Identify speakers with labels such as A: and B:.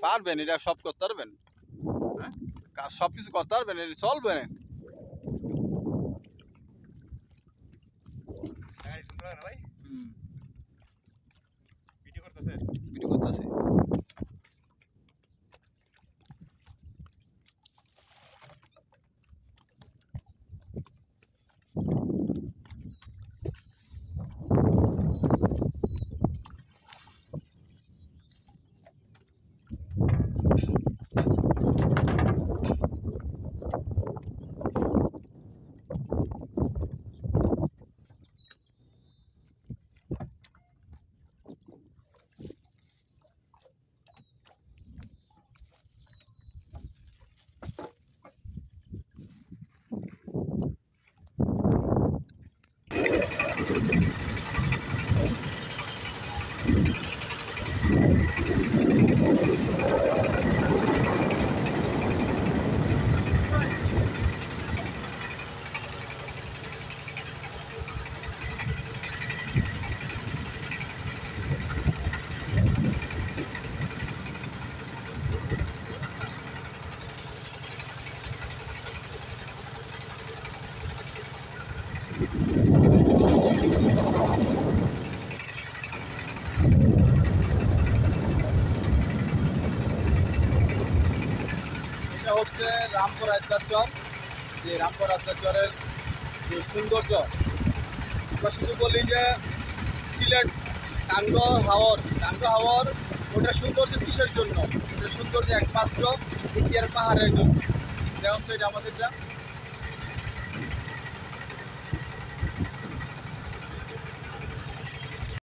A: পারবেন, এটা সব করতে পারবেন, সব কিছু করতে পারবেন, এটা চলবে। ভিডিও করতেছে। এটা হচ্ছে রামপুর আদ্যাচর। যে রামপুর আদ্যাচরের যে সৌন্দর্য, আমরা শুধু বলি যে সিলেট টাঙ্গো হাওর ওটা সৌন্দর্য কিসের জন্য? ওটা সৌন্দর্য একমাত্র ইন্ডিয়ার পাহাড়ের জন্য। যেমন তো এটা আমাদের